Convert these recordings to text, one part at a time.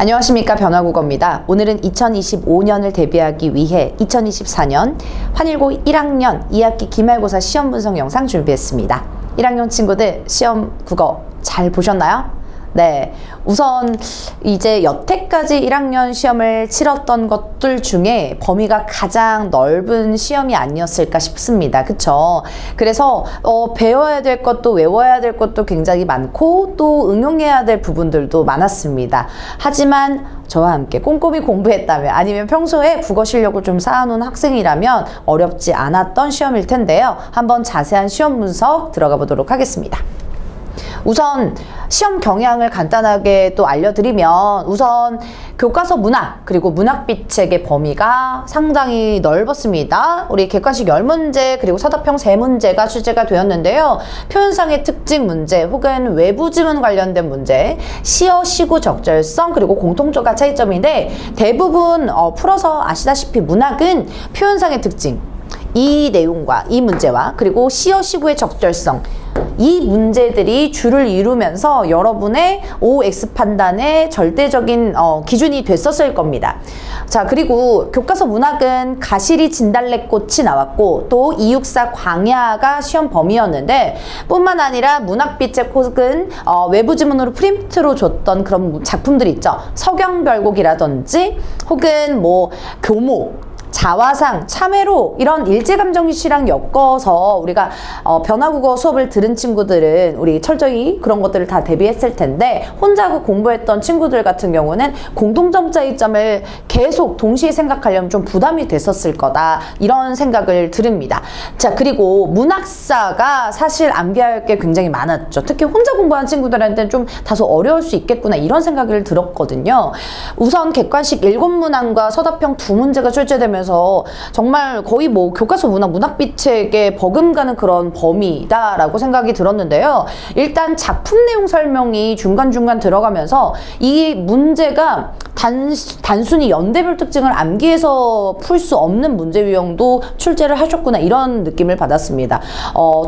안녕하십니까, 변화국어입니다. 오늘은 2025년을 대비하기 위해 2024년 환일고 1학년 2학기 기말고사 시험 분석 영상 준비했습니다. 1학년 친구들 시험 국어 잘 보셨나요? 네, 우선 이제 여태까지 1학년 시험을 치렀던 것들 중에 범위가 가장 넓은 시험이 아니었을까 싶습니다. 그쵸? 그래서 배워야 될 것도 외워야 될 것도 굉장히 많고 또 응용해야 될 부분들도 많았습니다. 하지만 저와 함께 꼼꼼히 공부했다면, 아니면 평소에 국어 실력을 좀 쌓아놓은 학생이라면 어렵지 않았던 시험일 텐데요. 한번 자세한 시험 분석 들어가 보도록 하겠습니다. 우선 시험 경향을 간단하게 또 알려드리면, 우선 교과서 문학 그리고 문학비책의 범위가 상당히 넓었습니다. 우리 객관식 10문제 그리고 서답형 3문제가 출제가 되었는데요. 표현상의 특징 문제 혹은 외부 지문 관련된 문제, 시어, 시구, 적절성 그리고 공통점과 차이점인데, 대부분 풀어서 아시다시피 문학은 표현상의 특징, 이 내용과 이 문제와 그리고 시어, 시구의 적절성, 이 문제들이 주를 이루면서 여러분의 OX 판단의 절대적인 기준이 됐었을 겁니다. 자, 그리고 교과서 문학은 가시리 진달래꽃이 나왔고 또 이육사 광야가 시험 범위였는데, 뿐만 아니라 문학비책 혹은 외부 지문으로 프린트로 줬던 그런 작품들 있죠. 서경별곡이라든지 혹은 뭐 교목, 자화상, 참외로, 이런 일제감정시랑 엮어서 우리가 변화국어 수업을 들은 친구들은 우리 철저히 그런 것들을 다 대비했을 텐데, 혼자 공부했던 친구들 같은 경우는 공통점 차이점을 계속 동시에 생각하려면 좀 부담이 됐었을 거다, 이런 생각을 들읍니다. 자, 그리고 문학사가 사실 암기할 게 굉장히 많았죠. 특히 혼자 공부한 친구들한테는 좀 다소 어려울 수 있겠구나, 이런 생각을 들었거든요. 우선 객관식 7문항과 서답형 2문제가 출제되면서 정말 거의 뭐 교과서 문학비책에 버금가는 그런 범위다라고 생각이 들었는데요. 일단 작품 내용 설명이 중간중간 들어가면서 이 문제가 단순히 연대별 특징을 암기해서 풀 수 없는 문제 유형도 출제를 하셨구나, 이런 느낌을 받았습니다.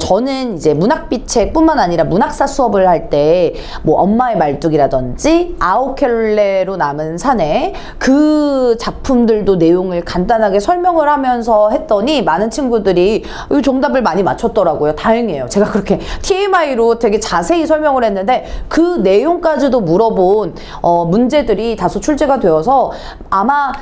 저는 이제 문학비책뿐만 아니라 문학사 수업을 할 때 뭐 엄마의 말뚝이라든지 아오켈레로 남은 사내, 그 작품들도 내용을 간단하게 설명을 하면서 했더니 많은 친구들이 이 정답을 많이 맞췄더라고요. 다행이에요. 제가 그렇게 TMI로 되게 자세히 설명을 했는데 그 내용까지도 물어본 문제들이 다소 출제가 되어서 아마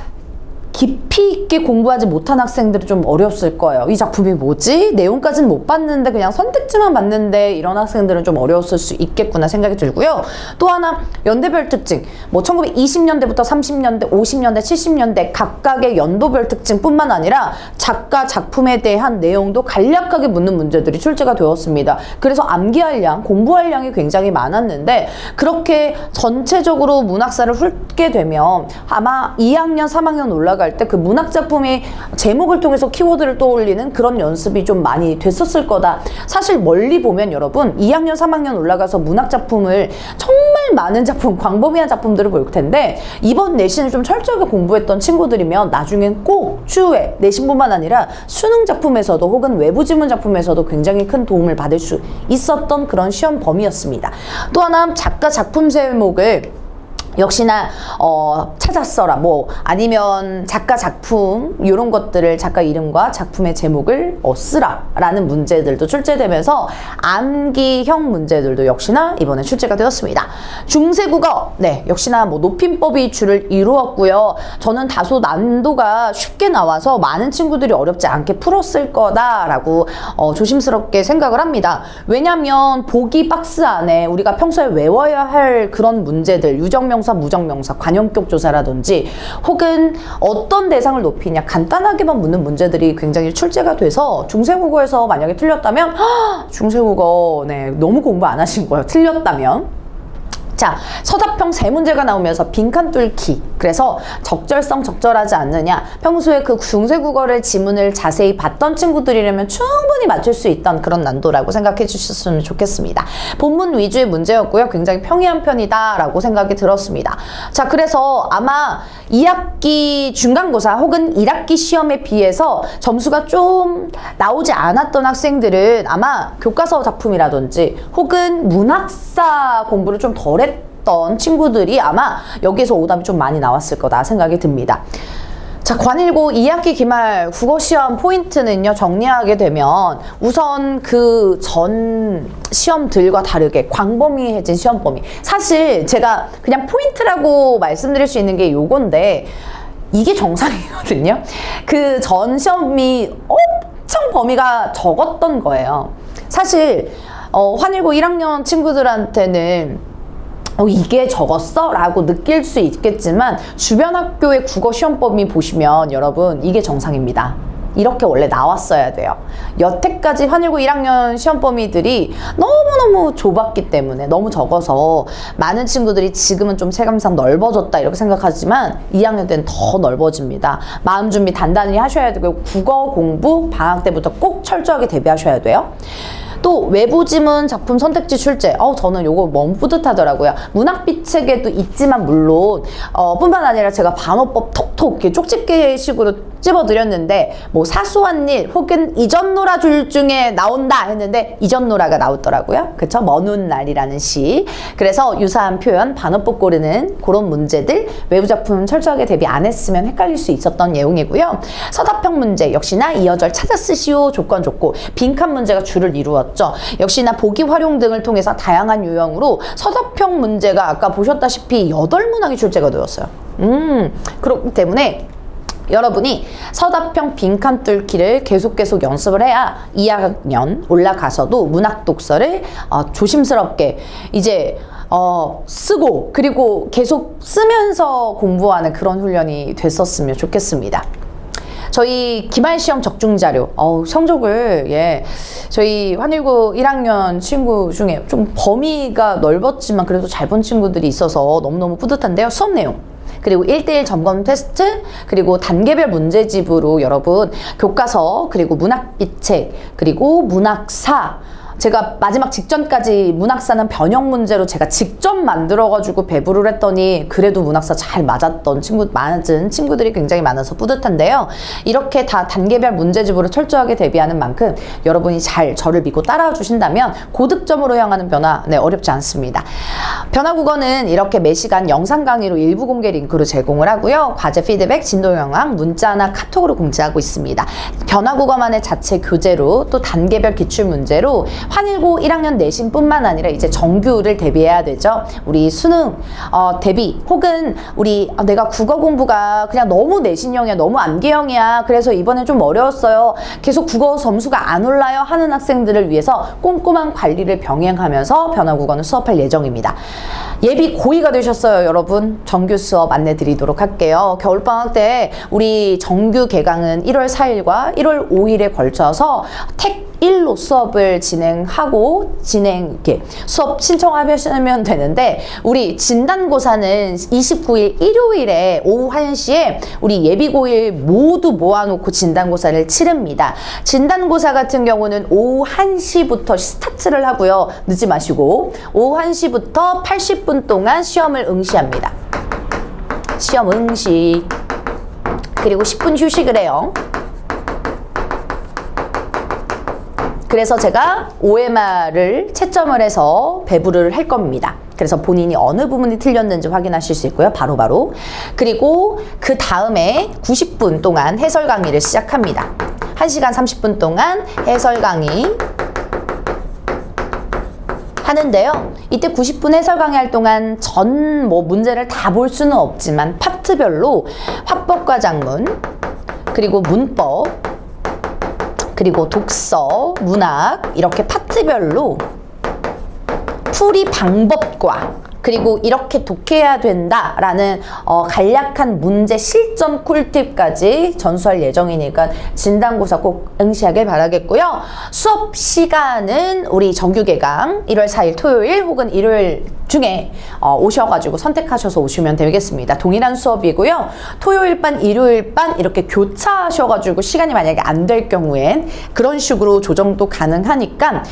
깊이 있게 공부하지 못한 학생들이 좀 어려웠을 거예요. 이 작품이 뭐지? 내용까지는 못 봤는데 그냥 선택지만 봤는데, 이런 학생들은 좀 어려웠을 수 있겠구나 생각이 들고요. 또 하나, 연대별 특징, 뭐 1920년대부터 30년대, 50년대, 70년대 각각의 연도별 특징뿐만 아니라 작가 작품에 대한 내용도 간략하게 묻는 문제들이 출제가 되었습니다. 그래서 암기할 양, 공부할 양이 굉장히 많았는데, 그렇게 전체적으로 문학사를 훑게 되면 아마 2학년, 3학년 올라갈 때 그 문학작품의 제목을 통해서 키워드를 떠올리는 그런 연습이 좀 많이 됐었을 거다. 사실 멀리 보면 여러분 2학년, 3학년 올라가서 문학작품을 정말 많은 작품, 광범위한 작품들을 볼 텐데, 이번 내신을 좀 철저하게 공부했던 친구들이면 나중엔 꼭 추후에 내신뿐만 아니라 수능 작품에서도 혹은 외부 지문 작품에서도 굉장히 큰 도움을 받을 수 있었던 그런 시험 범위였습니다. 또 하나, 작가 작품 제목을 역시나 찾았어라, 뭐 아니면 작가 작품, 이런 것들을 작가 이름과 작품의 제목을 쓰라 라는 문제들도 출제되면서 암기형 문제들도 역시나 이번에 출제가 되었습니다. 중세국어, 네, 역시나 뭐 높임법이 주를 이루었고요. 저는 다소 난도가 쉽게 나와서 많은 친구들이 어렵지 않게 풀었을 거다라고 조심스럽게 생각을 합니다. 왜냐면 보기 박스 안에 우리가 평소에 외워야 할 그런 문제들, 유정명 무정명사, 관용격 조사라든지 혹은 어떤 대상을 높이냐, 간단하게만 묻는 문제들이 굉장히 출제가 돼서 중세국어에서 만약에 틀렸다면 중세국어 너무 공부 안 하신 거예요, 틀렸다면. 자, 서답형 3문제가 나오면서 빈칸 뚫기, 그래서 적절성 적절하지 않느냐, 평소에 그 중세국어를 지문을 자세히 봤던 친구들이라면 충분히 맞출 수 있던 그런 난도라고 생각해 주셨으면 좋겠습니다. 본문 위주의 문제였고요. 굉장히 평이한 편이다 라고 생각이 들었습니다. 자, 그래서 아마 2학기 중간고사 혹은 1학기 시험에 비해서 점수가 좀 나오지 않았던 학생들은 아마 교과서 작품이라든지 혹은 문학사 공부를 좀 덜 했던 친구들이 아마 여기서 오답이 좀 많이 나왔을 거다 생각이 듭니다. 자, 관일고 2학기 기말 국어시험 포인트는요, 정리하게 되면 우선 그 전 시험들과 다르게 광범위해진 시험 범위. 사실 제가 그냥 포인트라고 말씀드릴 수 있는 게 요건데 이게 정상이거든요. 그 전 시험이 엄청 범위가 적었던 거예요. 사실 환일고 1학년 친구들한테는 이게 적었어? 라고 느낄 수 있겠지만 주변 학교의 국어 시험 범위 보시면 여러분 이게 정상입니다. 이렇게 원래 나왔어야 돼요. 여태까지 환일고 1학년 시험 범위들이 너무너무 좁았기 때문에 너무 적어서 많은 친구들이 지금은 좀 체감상 넓어졌다 이렇게 생각하지만 2학년 때는 더 넓어집니다. 마음 준비 단단히 하셔야 되고 국어 공부 방학 때부터 꼭 철저하게 대비하셔야 돼요. 또 외부 지문 작품 선택지 출제. 저는 요거 너무 뿌듯하더라고요. 문학비책에도 있지만 물론 뿐만 아니라 제가 반어법 톡톡 이렇게 쪽집게식으로 찝어드렸는데 뭐 사소한 일 혹은 이전 놀아줄 중에 나온다 했는데 이전 놀아가 나오더라고요. 그쵸? 먼 훗날이라는 시. 그래서 유사한 표현, 반어법 고르는 그런 문제들 외부 작품 철저하게 대비 안 했으면 헷갈릴 수 있었던 내용이고요. 서답형 문제 역시나 이어절 찾아 쓰시오 조건 좋고 빈칸 문제가 주를 이루었죠. 역시나 보기 활용 등을 통해서 다양한 유형으로 서답형 문제가 아까 보셨다시피 8문항이 출제가 되었어요. 그렇기 때문에 여러분이 서답형 빈칸 뚫기를 계속 연습을 해야 2학년 올라가서도 문학 독서를 조심스럽게 이제 쓰고 그리고 계속 쓰면서 공부하는 그런 훈련이 됐었으면 좋겠습니다. 저희 기말시험 적중자료 성적을 저희 환일고 1학년 친구 중에 좀 범위가 넓었지만 그래도 잘 본 친구들이 있어서 너무너무 뿌듯한데요. 수업 내용 그리고 1:1 점검 테스트 그리고 단계별 문제집으로 여러분 교과서 그리고 문학비책 그리고 문학사 제가 마지막 직전까지 문학사는 변형 문제로 제가 직접 만들어가지고 배부를 했더니 그래도 문학사 잘 맞은 친구들이 굉장히 많아서 뿌듯한데요. 이렇게 다 단계별 문제집으로 철저하게 대비하는 만큼 여러분이 잘 저를 믿고 따라와 주신다면 고득점으로 향하는 변화 어렵지 않습니다. 변화국어는 이렇게 매시간 영상 강의로 일부 공개 링크로 제공을 하고요. 과제 피드백, 진도 영상, 문자나 카톡으로 공지하고 있습니다. 변화국어만의 자체 교재로 또 단계별 기출문제로 환일고 1학년 내신뿐만 아니라 이제 정규를 대비해야 되죠. 우리 수능 대비 혹은 우리 내가 국어 공부가 그냥 너무 내신형이야 너무 암기형이야 그래서 이번에 좀 어려웠어요 계속 국어 점수가 안 올라요 하는 학생들을 위해서 꼼꼼한 관리를 병행하면서 변화국어는 수업할 예정입니다. 예비 고2가 되셨어요 여러분. 정규 수업 안내 드리도록 할게요. 겨울방학 때 우리 정규 개강은 1월 4일과 1월 5일에 걸쳐서 택 1로 수업을 진행하고 이렇게 수업 신청하시면 되는데 우리 진단고사는 29일 일요일에 오후 1시에 우리 예비고1 모두 모아놓고 진단고사를 치릅니다. 진단고사 같은 경우는 오후 1시부터 스타트를 하고요. 늦지 마시고 오후 1시부터 80분 동안 시험을 응시합니다. 시험 응시 그리고 10분 휴식을 해요. 그래서 제가 OMR을 채점을 해서 배부를 할 겁니다. 그래서 본인이 어느 부분이 틀렸는지 확인하실 수 있고요. 바로바로. 그리고 그 다음에 90분 동안 해설 강의를 시작합니다. 1시간 30분 동안 해설 강의 하는데요. 이때 90분 해설 강의할 동안 전 문제를 다 볼 수는 없지만 파트별로 화법과 작문 그리고 문법 그리고 독서, 문학 이렇게 파트별로 풀이 방법과 그리고 이렇게 독해야 된다라는 간략한 문제 실전 꿀팁까지 전수할 예정이니까 진단고사 꼭 응시하길 바라겠고요. 수업 시간은 우리 정규 개강 1월 4일 토요일 혹은 일요일 중에 오셔가지고 선택하셔서 오시면 되겠습니다. 동일한 수업이고요. 토요일 반, 일요일 반 이렇게 교차하셔가지고 시간이 만약에 안 될 경우엔 그런 식으로 조정도 가능하니까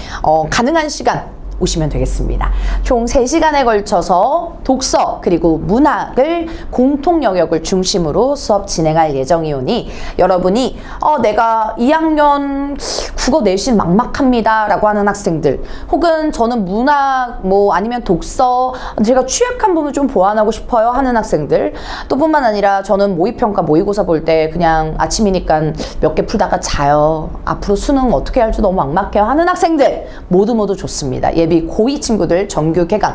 가능한 시간 오시면 되겠습니다. 총 3시간에 걸쳐서 독서 그리고 문학을 공통 영역을 중심으로 수업 진행할 예정이오니 여러분이 내가 2학년 국어 내신 막막합니다 라고 하는 학생들, 혹은 저는 문학 아니면 독서 제가 취약한 부분 좀 보완하고 싶어요 하는 학생들, 또 뿐만 아니라 저는 모의평가 모의고사 볼 때 그냥 아침이니까 몇 개 풀다가 자요, 앞으로 수능 어떻게 할지 너무 막막해요 하는 학생들 모두 좋습니다. 예비 고2 친구들 정규 개강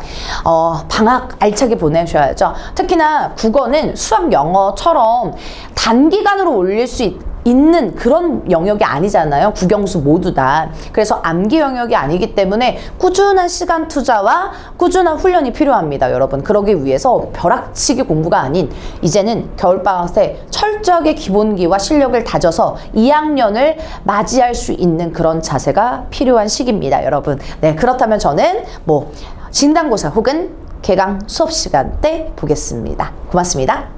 방학 알차게 보내셔야죠. 특히나 국어는 수학 영어처럼 단기간으로 올릴 수 있는 그런 영역이 아니잖아요. 국영수 모두 다. 그래서 암기 영역이 아니기 때문에 꾸준한 시간 투자와 꾸준한 훈련이 필요합니다. 여러분, 그러기 위해서 벼락치기 공부가 아닌 이제는 겨울방학 때 철저하게 기본기와 실력을 다져서 2학년을 맞이할 수 있는 그런 자세가 필요한 시기입니다. 여러분, 네, 그렇다면 저는 진단고사 혹은 개강 수업 시간 때 보겠습니다. 고맙습니다.